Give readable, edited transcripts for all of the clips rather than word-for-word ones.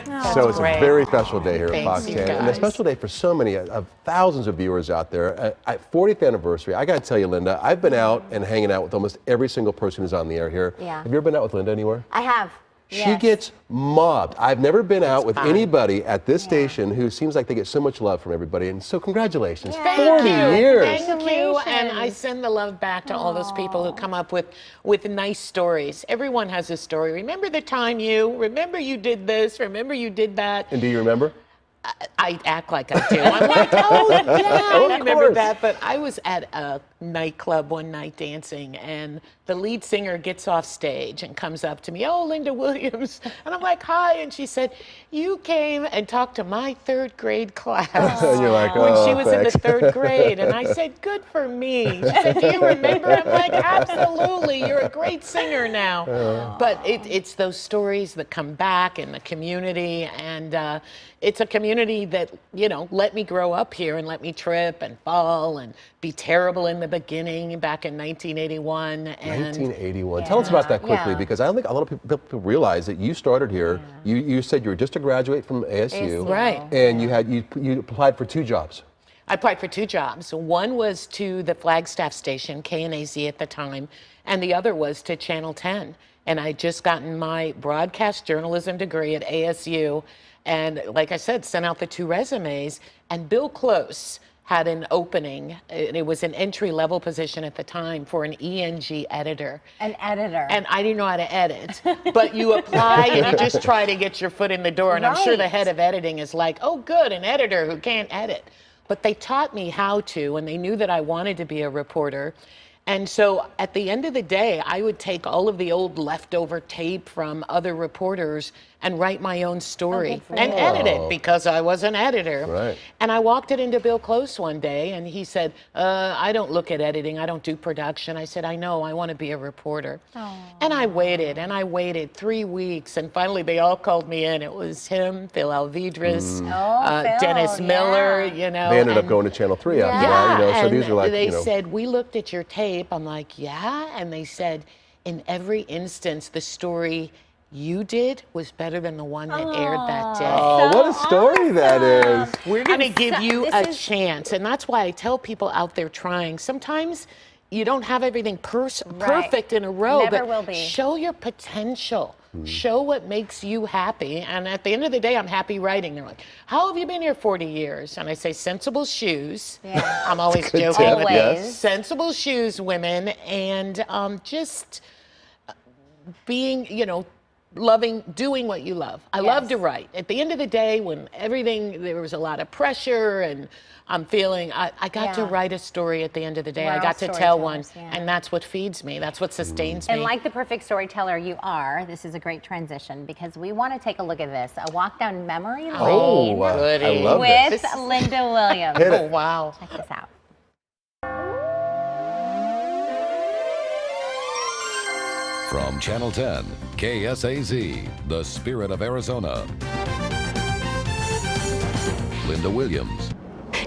So it's a very special day here at Thanks, Fox you 10, and a guys. special day for so many of thousands of viewers out there. 40th anniversary. I got to tell you, Linda, I've been out and hanging out with almost every single person who's on the air here. Yeah. Have you ever been out with Linda anywhere? I have. She gets mobbed. I've never been out with fun. anybody at this station who seems like they get so much love from everybody. And so congratulations, Yeah. 40 years. Thank you, and I send the love back to all those people who come up with nice stories. Everyone has a story. Remember the time remember you did this, remember you did that. And do you remember? I act like I do. I'm like, oh, yeah, I remember that. But I was at a nightclub one night dancing, and the lead singer gets off stage and comes up to me, oh, Linda Williams. And I'm like, hi. And she said, you came and talked to my third grade class. And you're like, when oh, she was thanks. in the third grade. And I said, good for me. She said, do you remember? I'm like, absolutely. You're a great singer now. But it's those stories that come back in the community. And it's a community that, let me grow up here and let me trip and fall and be terrible in the beginning back in 1981. And 1981. Tell us about that quickly, because I don't think a lot of people realize that you started here. You said you were just a graduate from ASU. Right. And you applied for 2 jobs. I applied for 2 jobs. One was to the Flagstaff station, KNAZ at the time, and the other was to Channel 10. And I had just gotten my broadcast journalism degree at ASU. And like I said, sent out the 2 resumes, and Bill Close had an opening. It was an entry-level position at the time for an ENG editor. An editor. And I didn't know how to edit. But you apply and you just try to get your foot in the door. And I'm sure the head of editing is like, oh, good, an editor who can't edit. But they taught me how to, and they knew that I wanted to be a reporter. And so at the end of the day, I would take all of the old leftover tape from other reporters and write my own story and edit it, because I was an editor. Right. And I walked it into Bill Close one day, and he said, I don't look at editing. I don't do production. I said, I know. I want to be a reporter. And I waited 3 weeks, and finally they all called me in. It was him, Phil Alvidrez, Phil, Dennis Miller, They ended up going to Channel 3 after that, so these are like, they said, we looked at your tape. I'm like, yeah? And they said, in every instance, the story you did was better than the one that aired that day. Oh, what a story that is. We're going to give you a chance. And that's why I tell people out there trying, sometimes you don't have everything perfect in a row, Never but will be. Show your potential. Show what makes you happy. And at the end of the day, I'm happy writing. They're like, how have you been here 40 years? And I say, sensible shoes. Yeah. I'm always Good joking. tip, with yes. sensible shoes, women, and just being, doing what you love. I love to write. At the end of the day, when there was a lot of pressure and I'm feeling, I got to write a story at the end of the day. I got to tell one, and that's what feeds me. That's what sustains me. And like the perfect storyteller you are, this is a great transition, because we want to take a look at this, a walk down memory lane I love with this. Linda Williams. Hit it. Oh, wow. Check this out. From Channel 10, KSAZ, the spirit of Arizona. Linda Williams.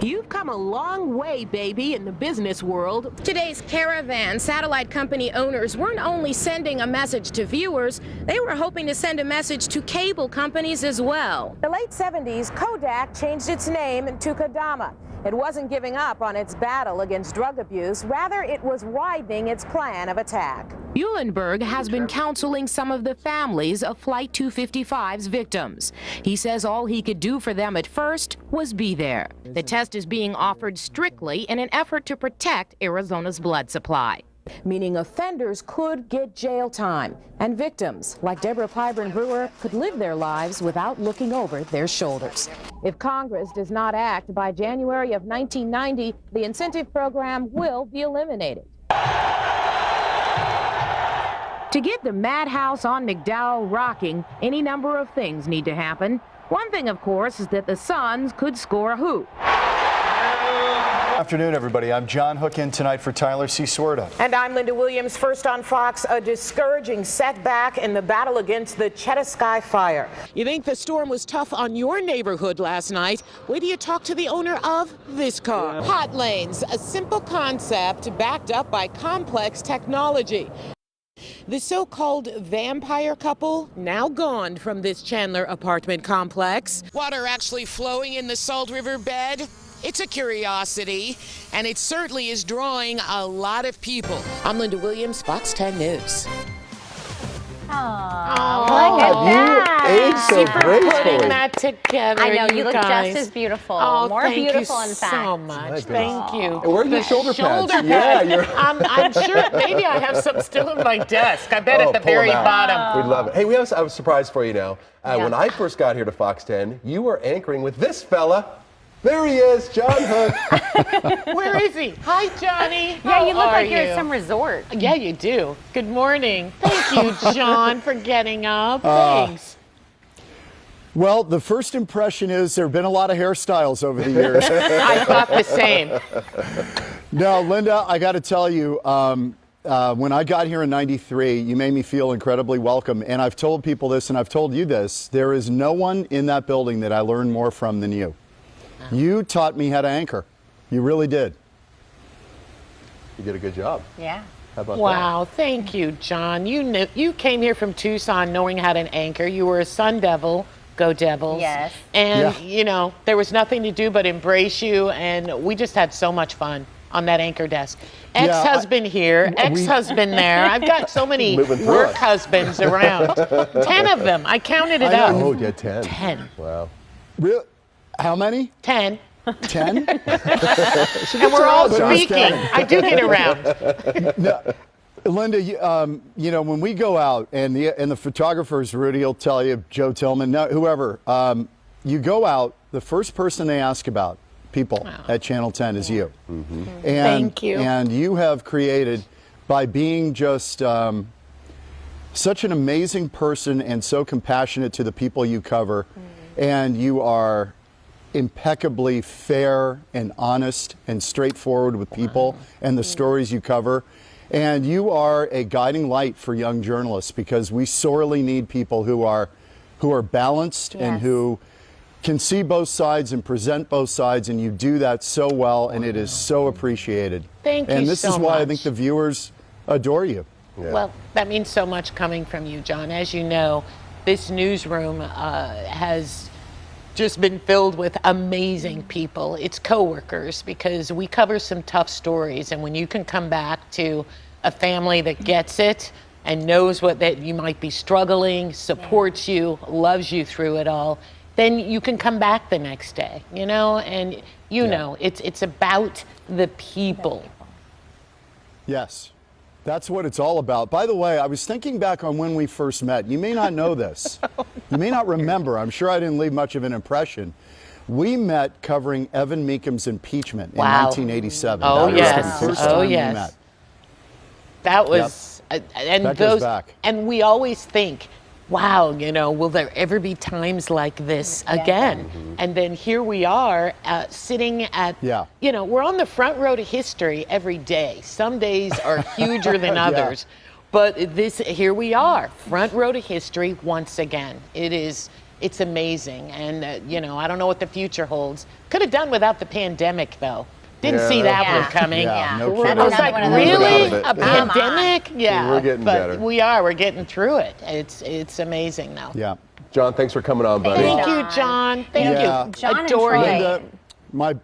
You've come a long way, baby, in the business world. Today's Caravan satellite company owners weren't only sending a message to viewers, they were hoping to send a message to cable companies as well. In the late 70s, Kodak changed its name to Kodama. It wasn't giving up on its battle against drug abuse. Rather, it was widening its plan of attack. Eulenberg has been counseling some of the families of Flight 255's victims. He says all he could do for them at first was be there. The test is being offered strictly in an effort to protect Arizona's blood supply. Meaning offenders could get jail time, and victims, like Deborah Pyburn Brewer, could live their lives without looking over their shoulders. If Congress does not act by January of 1990, the incentive program will be eliminated. To get the madhouse on McDowell rocking, any number of things need to happen. One thing, of course, is that the Suns could score a hoop. Afternoon, everybody. I'm John Hook in tonight for Tyler C. Swerda. And I'm Linda Williams. First on Fox, a discouraging setback in the battle against the Chetasky fire. You think the storm was tough on your neighborhood last night? Wait till you talk to the owner of this car. Hot lanes, a simple concept backed up by complex technology. The so-called vampire couple now gone from this Chandler apartment complex. Water actually flowing in the Salt River bed. It's a curiosity, and it certainly is drawing a lot of people. I'm Linda Williams, Fox 10 News. Look at that. You aged so Putting gracefully. that together, I know, you look guys. just as beautiful. Oh, More thank beautiful, you in fact. so much. My Thank you. And where are your shoulder pads? Shoulder Yeah, pads. you're. I'm sure maybe I have some still in my desk. I bet at the pull 'em very out. bottom. We'd love it. Hey, we have a surprise for you now. Yeah. When I first got here to Fox 10, you were anchoring with this fella. There he is, John Hook. Where is he? Hi, Johnny. Yeah, you How look are like you're you? at some resort. Yeah, you do. Good morning. Thank you, John, for getting up. Thanks. Well, the first impression is there have been a lot of hairstyles over the years. I thought the same. No, Linda, I got to tell you, when I got here in '93, you made me feel incredibly welcome. And I've told people this, and I've told you this. There is no one in that building that I learned more from than you. You taught me how to anchor. You really did. You did a good job. Yeah. How about Wow, thank you, John. You came here from Tucson knowing how to anchor. You were a Sun Devil. Go Devils. Yes. And, Yeah. you know, there was nothing to do but embrace you, and we just had so much fun on that anchor desk. Ex-husband here, ex-husband there. I've got so many Moving through work it. husbands around. 10 of them. I counted it I up. know. Oh, yeah, 10. 10. Wow. Really? How many? 10. 10? And we're all Just speaking. kidding. I do get around. No, Linda, you know, when we go out, and the photographers, Rudy will tell you, Joe Tillman, whoever, you go out, the first person they ask about, people at Channel 10, is you. Mm-hmm. And, Thank you. And you have created, by being just such an amazing person and so compassionate to the people you cover, and you are impeccably fair and honest and straightforward with people and the stories you cover. And you are a guiding light for young journalists, because we sorely need people who are balanced and who can see both sides and present both sides, and you do that so well, and it is so appreciated. Thank you And this so is why I much. think the viewers adore you. Yeah. Well, that means so much coming from you, John. As you know, this newsroom has just been filled with amazing people. It's coworkers, because we cover some tough stories, and when you can come back to a family that gets it and knows that you might be struggling, supports you, loves you through it all, then you can come back the next day, you know, and you know, it's about the people. Yes, that's what it's all about. By the way, I was thinking back on when we first met. You may not know this. You may not remember. I'm sure I didn't leave much of an impression. We met covering Evan Meekham's impeachment in 1987. Oh, that yes. was the first Oh, time yes. we met. That was, and That goes back. and we always think, wow, you know, will there ever be times like this again? Mm-hmm. And then here we are sitting at, you know, we're on the front row to history every day. Some days are huger than others, but here we are, front row to history once again. It's amazing. And, you know, I don't know what the future holds. Could have done without the pandemic, though. Didn't see that one coming. No I kidding. was like, one of those. really? Out of it. A pandemic? Yeah. We're getting but better. we are. We're getting through it. It's amazing now. Yeah. John, thanks for coming on, buddy. Thank you, John. Thank you. John and Adore you. Troy. Linda,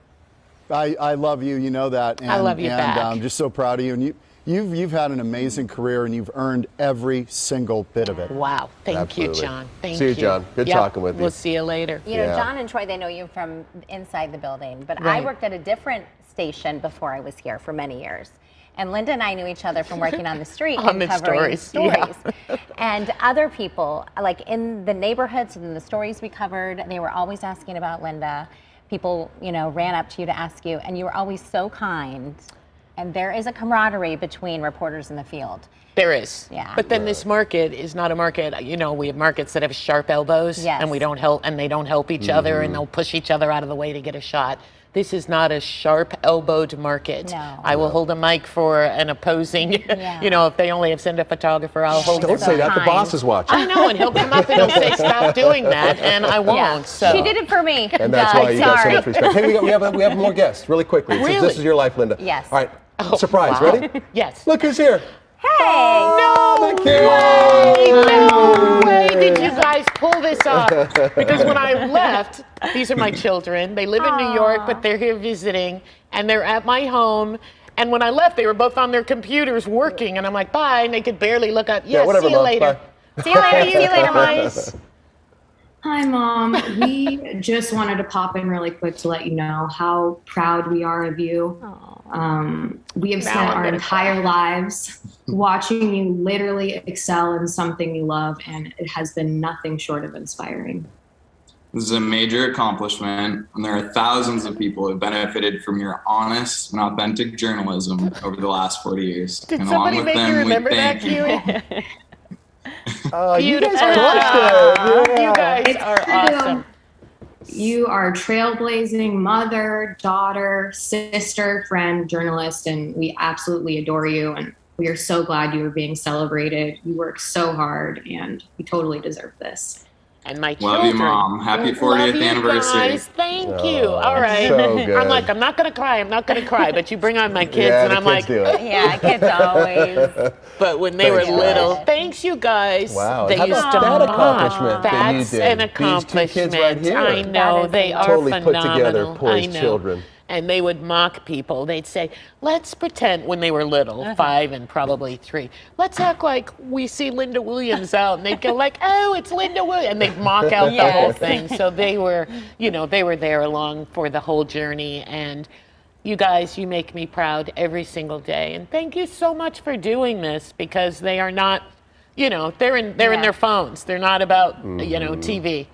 I love you. You know that. And, I love you and, back. I'm just so proud of you. And you've had an amazing career, and you've earned every single bit of it. Wow. Thank Absolutely. you, John. Thank See you, you. John. Good Yep. talking with you. We'll see you later. You know, Yeah. John and Troy, they know you from inside the building, but I Right. worked at a different station before I was here for many years. And Linda and I knew each other from working on the street On and the covering stories, And other people, like in the neighborhoods and the stories we covered, they were always asking about Linda. People, you know, ran up to you to ask you, and you were always so kind. And there is a camaraderie between reporters in the field. There is. Yeah. But then this market is not a market. You know, we have markets that have sharp elbows, Yes. and we don't help, and they don't help each other, and they'll push each other out of the way to get a shot. This is not a sharp-elbowed market. No. I will hold a mic for an opposing. You know, if they only send a photographer, I'll hold. Don't say that. The boss is watching. I know, and he'll come up and he'll say, "Stop doing that," and I won't. Yeah. So She did it for me. And that's why you got so Sorry. much respect. Hey, we have more guests, really quickly. Really? This is your life, Linda. Yes. All right. Oh, Surprise. wow. Ready? Yes. Look who's here. No way! No way did you guys pull this off. Because when I left, these are my children. They live in New York, but they're here visiting, and they're at my home. And when I left, they were both on their computers working, and I'm like, bye, and they could barely look up. Yeah, whatever, see you Mom. later. Bye. See you later. See you later, Mom. Hi, Mom. We just wanted to pop in really quick to let you know how proud we are of you. We have spent our entire lives watching you literally excel in something you love, and it has been nothing short of inspiring. This is a major accomplishment, and there are thousands of people who have benefited from your honest and authentic journalism over the last 40 years. Did and somebody along with make you them, remember we that, thank Kiwi? You guys Beautiful. crushed it. You guys are awesome. You are a trailblazing mother, daughter, sister, friend, journalist, and we absolutely adore you. And we are so glad you are being celebrated. You work so hard, and you totally deserve this. And my Love children. you, Mom. Happy 40th Love you anniversary. Guys. Thank you. All right. so good. I'm like, I'm not going to cry. I'm not going to cry. But you bring on my kids, Yeah, and the I'm kids like, do it. Yeah, kids always. but when they Thanks, were little, guys. thanks you guys. Wow. They How used about to that mock. accomplishment that you That's did? an These two accomplishment. kids right here. I know. That is They are Totally put phenomenal. together, poised I know. children. And they would mock people. They'd say, let's pretend, when they were little, 5 and probably 3, let's act like we see Linda Williams out. And they'd go like, oh, it's Linda Williams. And they'd mock out the whole thing. So they were, they were there along for the whole journey. And you guys, you make me proud every single day. And thank you so much for doing this, because they are not, they're in their phones. They're not about, TV.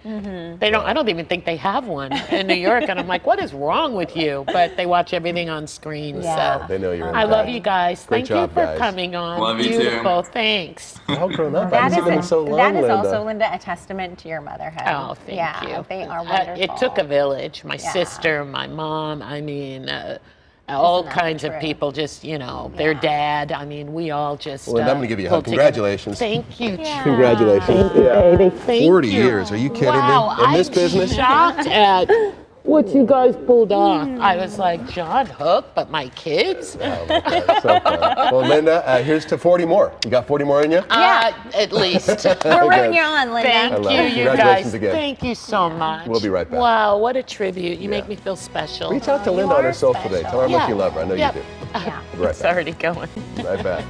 They don't. I don't even think they have one in New York. And I'm like, what is wrong with you? But they watch everything on screen. Yeah. So They know you're in I love touch. you guys. Great Thank job, you for guys. coming on. Love you too. Beautiful. Thanks. You're all grown up. I That haven't seen them in so long, that is Linda. also, Linda, a testament to your motherhood. Oh, thank yeah, you. They are wonderful. It took a village. My Yeah. sister, my mom. I mean. All Isn't that kinds of true? people, just, their dad. I mean, we all just. Well, Linda, I'm going to give you a hug. pulled together. Congratulations. Thank you. Yeah. Congratulations. Baby. Thank 40 you. years. Are you kidding Wow, me? In this I'm business? shocked at what you guys pulled off. I was like, John Hook, but my kids? Oh, my God, so fun. Well, Linda, here's to 40 more. You got 40 more in you? At least. We're rooting Good. you on, Linda. Thank love you, it. you Congratulations guys. again. Thank you so much. We'll be right back. Wow, what a tribute. You Yeah. make me feel special. Reach out to Linda on her social today. Tell her how much Yeah. you love her. I know Yeah. you do. Right It's back. already going. Right back.